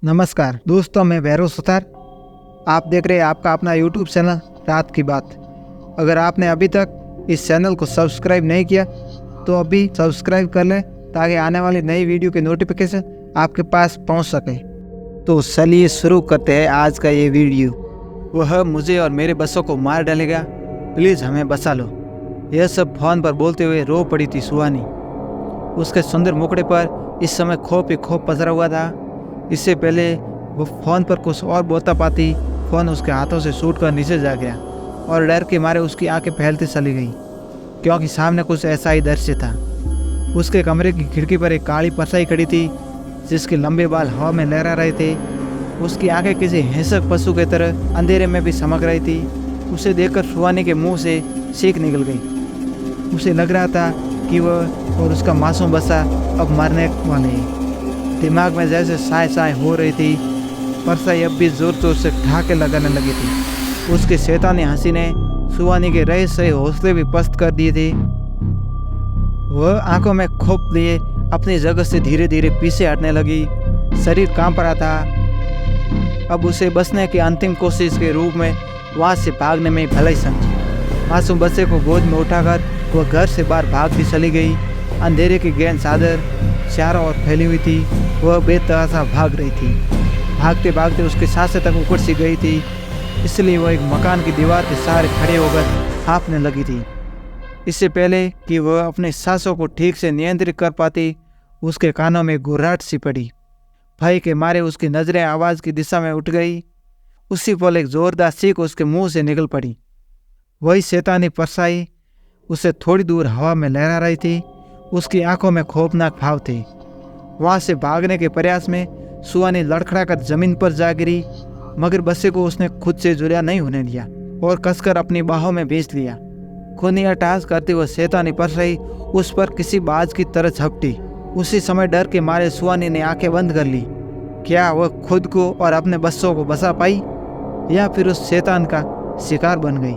नमस्कार दोस्तों, मैं भैरव सुतार। आप देख रहे हैं आपका अपना यूट्यूब चैनल रात की बात। अगर आपने अभी तक इस चैनल को सब्सक्राइब नहीं किया तो अभी सब्सक्राइब कर लें ताकि आने वाली नई वीडियो की नोटिफिकेशन आपके पास पहुंच सके। तो चलिए शुरू करते हैं आज का ये वीडियो। वह मुझे और मेरे बच्चों को मार डालेगा, प्लीज़ हमें बचा लो। यह सब फ़ोन पर बोलते हुए रो पड़ी थी सुहानी। उसके सुंदर मुखड़े पर इस समय खौफ ही खौफ पसरा हुआ था। इससे पहले वो फ़ोन पर कुछ और बोलता पाती, फ़ोन उसके हाथों से छूट कर नीचे जा गया और डर के मारे उसकी आंखें फैलती चली गई, क्योंकि सामने कुछ ऐसा ही दृश्य था। उसके कमरे की खिड़की पर एक काली परछाई खड़ी थी जिसके लंबे बाल हवा में लहरा रहे थे। उसकी आंखें किसी हिंसक पशु की तरह अंधेरे में भी चमक रही थी। उसे देखकर सुहानी के मुंह से चीख निकल गई। उसे लग रहा था कि वह और उसका मासूम बच्चा अब मरने वाले हैं। दिमाग में जैसे साए साए हो रही थी। परछाई अब भी जोर जोर से ठहाके लगाने लगी थी। उसके शैतानी हंसी ने सुहानी के रहे सही हौसले भी पस्त कर दिए थे। वह आंखों में खौफ लिए अपनी जगह से धीरे धीरे पीछे हटने लगी। शरीर कांप रहा था। अब उसे बचने की अंतिम कोशिश के रूप में वहां से भागने में भलाई समझी। मासूम बच्चे को गोद में उठाकर वह घर से बाहर भागती चली गई। अंधेरे की गहन चादर चारों ओर फैली हुई थी। वह बेतहाशा भाग रही थी। भागते भागते उसकी सांसें तक ऊपर सी गई थी, इसलिए वह एक मकान की दीवार के सहारे खड़े होकर हाँफने लगी थी। इससे पहले कि वह अपने सांसों को ठीक से नियंत्रित कर पाती, उसके कानों में घुर्राहट सी पड़ी। भय के मारे उसकी नजरें आवाज़ की दिशा में उठ गई। उसी पल एक जोरदार चीख उसके मुंह से निकल पड़ी। वही शैतानी परछाई उसे थोड़ी दूर हवा में लहरा रही थी। उसकी आंखों में खौफनाक भाव थे। वहां से भागने के प्रयास में सुहानी लड़खड़ाकर जमीन पर जा गिरी, मगर बच्चे को उसने खुद से जुड़ा नहीं होने दिया और कसकर अपनी बाहों में भेज लिया। खूनी अट्टहास करते हुए शैतानी परछाई उस पर किसी बाज की तरह झपटी। उसी समय डर के मारे सुहानी ने आंखें बंद कर ली। क्या वह खुद को और अपने बच्चों को बचा पाई या फिर उस शैतान का शिकार बन गई?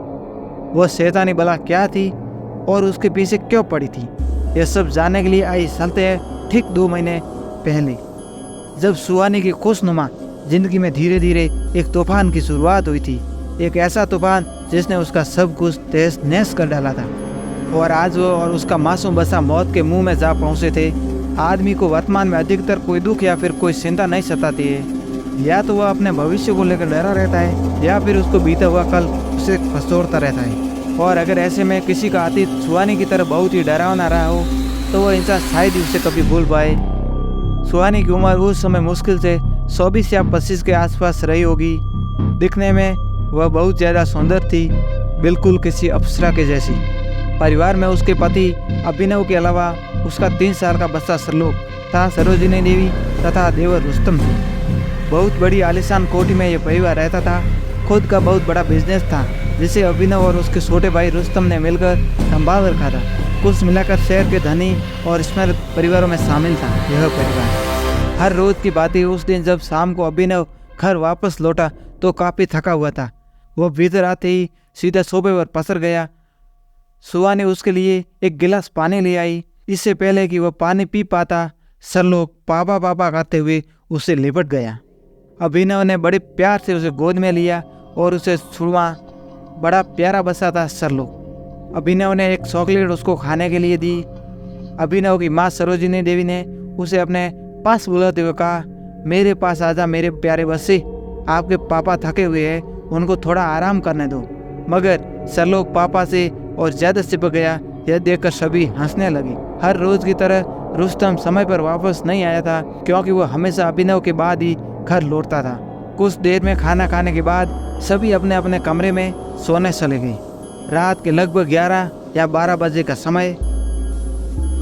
वह शैतानी बला क्या थी और उसके पीछे क्यों पड़ी थी? यह सब जानने के लिए आई चलते हैं ठीक 2 महीने पहले, जब सुहानी की खुशनुमा जिंदगी में धीरे धीरे एक तूफान की शुरुआत हुई थी। एक ऐसा तूफान जिसने उसका सब कुछ तहस नहस कर डाला था। और आज वो और उसका मासूम बच्चा मौत के मुंह में जा पहुंचे थे। आदमी को वर्तमान में अधिकतर कोई दुख या फिर कोई चिंता नहीं सताती है। या तो वह अपने भविष्य को लेकर डरा रहता है या फिर उसको बीता हुआ कल उसे खसोड़ता रहता है। और अगर ऐसे में किसी का अतीत सुहानी की तरह बहुत ही डरावना रहा हो तो वह इंसान शायद ही उसे कभी भूल पाए। सुहानी की उम्र उस समय मुश्किल से 24 या 25 के आसपास रही होगी। दिखने में वह बहुत ज़्यादा सुंदर थी, बिल्कुल किसी अप्सरा के जैसी। परिवार में उसके पति अभिनव के अलावा उसका 3 साल का बच्चा सरलोक तथा सरोजिनी देवी तथा देवर रुस्तम थे। बहुत बड़ी आलीशान कोठी में यह परिवार रहता था। खुद का बहुत बड़ा बिजनेस था जिसे अभिनव और उसके छोटे भाई रुस्तम ने मिलकर संभाल रखा था। कुछ मिलाकर शहर के धनी और स्मार्ट परिवारों में शामिल था यह परिवार। हर रोज की बात ही उस दिन जब शाम को अभिनव घर वापस लौटा तो काफ़ी थका हुआ था। वह भीतर आते ही सीधा सोफे पर पसर गया। सुहानी उसके लिए एक गिलास पानी ले आई। इससे पहले कि वह पानी पी पाता, सरलोक पापा पापा करते हुए उसे लिपट गया। अभिनव ने बड़े प्यार से उसे गोद में लिया और उसे छुआ। बड़ा प्यारा बच्चा था सरलोक। अभिनव ने एक चॉकलेट उसको खाने के लिए दी। अभिनव की माँ सरोजिनी देवी ने उसे अपने पास बुलाते हुए कहा, मेरे पास आजा मेरे प्यारे बच्चे, आपके पापा थके हुए हैं, उनको थोड़ा आराम करने दो। मगर सरलोक पापा से और ज़्यादा चिपक गया। यह देखकर सभी हंसने लगी। हर रोज़ की तरह रुस्तम समय पर वापस नहीं आया था, क्योंकि वह हमेशा अभिनव के बाद ही घर लौटता था। कुछ देर में खाना खाने के बाद सभी अपने अपने कमरे में सोने चले गए। रात के लगभग 11 या 12 बजे का समय।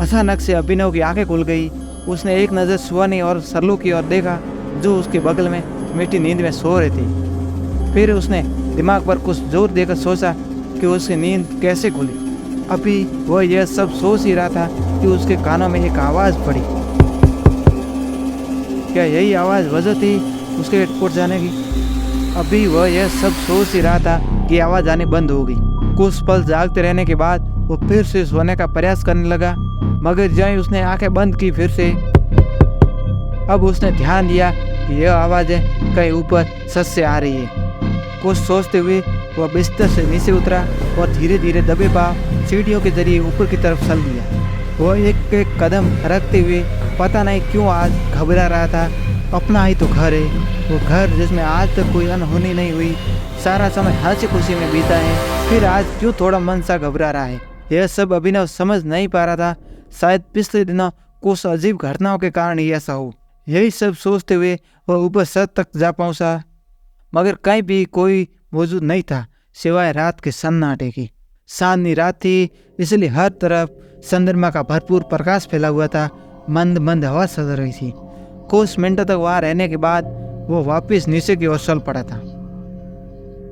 अचानक से अभिनव की आंखें खुल गई। उसने एक नज़र सुहानी और सरलोक की ओर देखा जो उसके बगल में मीठी नींद में सो रहे थे। फिर उसने दिमाग पर कुछ जोर देकर सोचा कि उसकी नींद कैसे खुली। अभी वह यह सब सोच ही रहा था कि उसके कानों में एक आवाज़ पड़ी। क्या यही आवाज़ वजह थी उसके उठ जाने की? अभी वह यह सब सोच ही रहा था कि आवाज़ आनी बंद हो गई। कुछ पल जागते रहने के बाद वो फिर से सोने का प्रयास करने लगा, मगर जब उसने आंखें बंद की फिर से, अब उसने ध्यान दिया कि यह आवाज़ें कहीं ऊपर छत से आ रही है। कुछ सोचते हुए वह बिस्तर से नीचे उतरा और धीरे धीरे दबे पांव सीढ़ियों के जरिए ऊपर की तरफ चल दिया। वह एक एक कदम रखते हुए पता नहीं क्यों आज घबरा रहा था। अपना ही तो घर है, वो घर जिसमें आज तक कोई अनहोनी नहीं हुई, सारा समय हंसी खुशी में बीता है, फिर आज क्यों थोड़ा मन सा घबरा रहा है। यह सब अभिनव समझ नहीं पा रहा था। शायद पिछले दिनों कुछ अजीब घटनाओं के कारण ही ऐसा हो। यही सब सोचते हुए वह ऊपर छत तक जा पहुंचा, मगर कहीं भी कोई मौजूद नहीं था सिवाय रात के सन्नाटे की। चांदनी रात थी, इसलिए हर तरफ चंद्रमा का भरपूर प्रकाश फैला हुआ था। मंद मंद हवा चल रही थी। कुछ मिनटों तक वहां रहने के बाद वो वापस नीचे की ओर चल पड़ा था।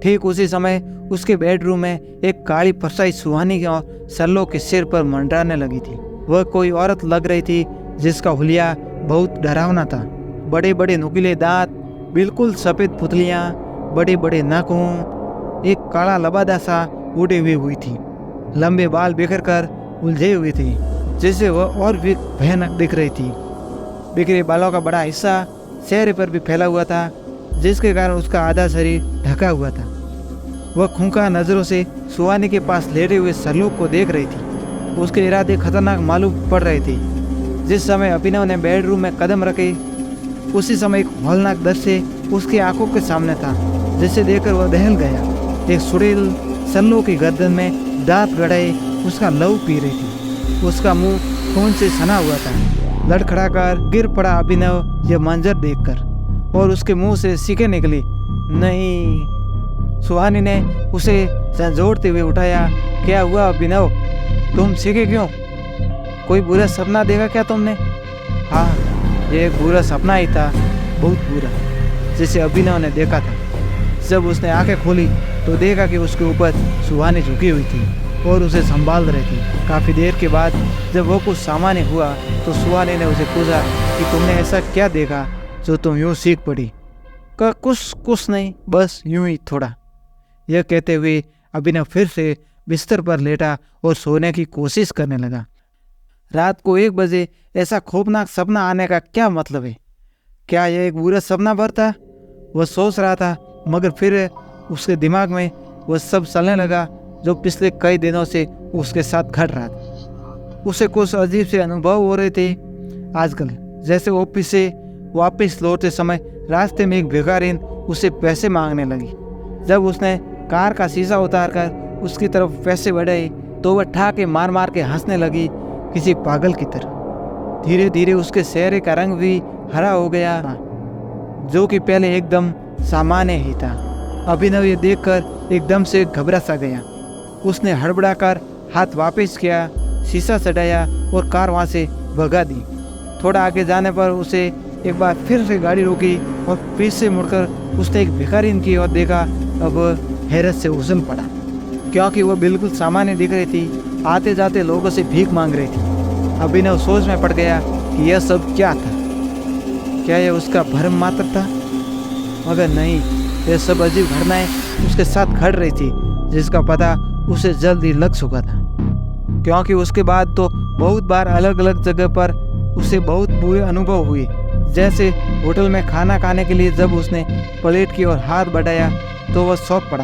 ठीक उसी समय उसके बेडरूम में एक काली परछाई सुहानी की और सल्लो के सिर पर मंडराने लगी थी। वह कोई औरत लग रही थी जिसका हुलिया बहुत डरावना था। बड़े बड़े नुकीले दांत, बिल्कुल सफ़ेद पुतलियाँ, बड़े बड़े नाखून, एक काला लबादा सा उड़े हुई थी। लंबे बाल बिखर कर उलझे हुए थे, जिससे वह और भी भयानक दिख रही थी। बिखरे बालों का बड़ा हिस्सा चेहरे पर भी फैला हुआ था, जिसके कारण उसका आधा शरीर ढका हुआ था। वह खूंखार नज़रों से सुहानी के पास लेटे हुए सरलोक को देख रही थी। उसके इरादे खतरनाक मालूम पड़ रहे थे। जिस समय अभिनव ने बेडरूम में कदम रखे, उसी समय एक हौलनाक दृश्य उसकी आंखों के सामने था, जिसे देखकर वह दहल गया। एक सुड़ेल सल्लो की गर्दन में दांत गड़ाए उसका लहू पी रही थी। उसका मुंह खून से सना हुआ था। लड़खड़ाकर गिर पड़ा अभिनव यह मंजर देखकर, और उसके मुंह से सीखें निकली। नहीं। सुहानी ने उसे झंझोड़ते हुए उठाया। क्या हुआ अभिनव, तुम सीखे क्यों? कोई बुरा सपना देखा क्या तुमने? हाँ, ये एक बुरा सपना ही था, बहुत बुरा, जिसे अभिनव ने देखा था। जब उसने आंखें खोली तो देखा कि उसके ऊपर सुहानी झुकी हुई थी और उसे संभाल रही थी। काफ़ी देर के बाद जब वो कुछ सामान्य हुआ तो सुहानी ने उसे पूछा कि तुमने ऐसा क्या देखा जो तुम यूँ सीख पड़ी? कुछ नहीं, बस यूँ ही थोड़ा। यह कहते हुए अभिनव फिर से बिस्तर पर लेटा और सोने की कोशिश करने लगा। रात को 1 बजे ऐसा खौफनाक सपना आने का क्या मतलब है? क्या यह एक बुरा सपना भर था? वह सोच रहा था, मगर फिर उसके दिमाग में वह सब चलने लगा जो पिछले कई दिनों से उसके साथ घट रहा था। उसे कुछ अजीब से अनुभव हो रहे थे आजकल। जैसे ऑफिस से वापस लौटते समय रास्ते में एक भिखारीन उसे पैसे मांगने लगी। जब उसने कार का शीशा उतारकर उसकी तरफ पैसे बढ़ाए तो वह ठाके मार मार के हंसने लगी, किसी पागल की तरह। धीरे धीरे उसके चेहरे का रंग भी हरा हो गया, जो कि पहले एकदम सामान्य ही था। अभिनव ये देखकर एकदम से घबरा सा गया। उसने हड़बड़ाकर हाथ वापस किया, शीशा सटाया और कार वहाँ से भगा दी। थोड़ा आगे जाने पर उसे एक बार फिर से गाड़ी रोकी और फिर से मुड़कर उसने एक भिखारीन की ओर देखा। अब हैरत से उछल पड़ा, क्योंकि वह बिल्कुल सामान्य दिख रही थी। आते जाते लोगों से भीख मांग रही थी। अभिनव सोच में पड़ गया कि यह सब क्या था। क्या यह उसका भ्रम मात्र था? मगर नहीं, यह सब अजीब घटनाएं उसके साथ घट रही थी, जिसका पता उसे जल्द ही लग चुका था। क्योंकि उसके बाद तो बहुत बार अलग अलग जगह पर उसे बहुत बुरे अनुभव हुए। जैसे होटल में खाना खाने के लिए जब उसने प्लेट की ओर हाथ बढ़ाया तो वह चौंक पड़ा,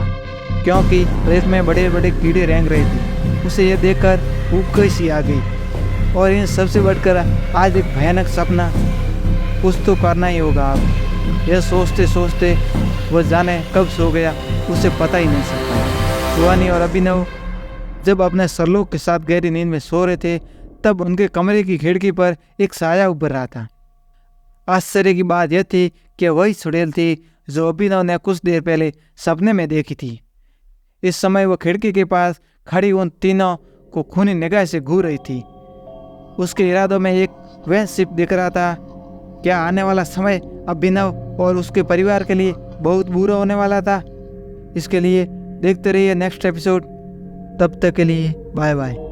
क्योंकि प्लेट में बड़े बड़े कीड़े रेंग रहे थे। उसे यह देखकर उबकाई सी आ गई। और इन सबसे बढ़कर आज एक भयानक सपना। कुछ तो करना ही होगा अब। यह सोचते सोचते वह जाने कब सो गया, उसे पता ही नहीं सकता। सुहानी और अभिनव जब अपने सरलोक के साथ गहरी नींद में सो रहे थे, तब उनके कमरे की खिड़की पर एक साया उभर रहा था। आश्चर्य की बात यह थी कि वही चुड़ैल थी जो अभिनव ने कुछ देर पहले सपने में देखी थी। इस समय वह खिड़की के पास खड़ी उन तीनों को खूनी निगाह से घूर रही थी। उसके इरादों में एक वैश्य दिख रहा था। क्या आने वाला समय अभिनव और उसके परिवार के लिए बहुत बुरा होने वाला था? इसके लिए देखते रहिए नेक्स्ट एपिसोड। तब तक के लिए बाय बाय।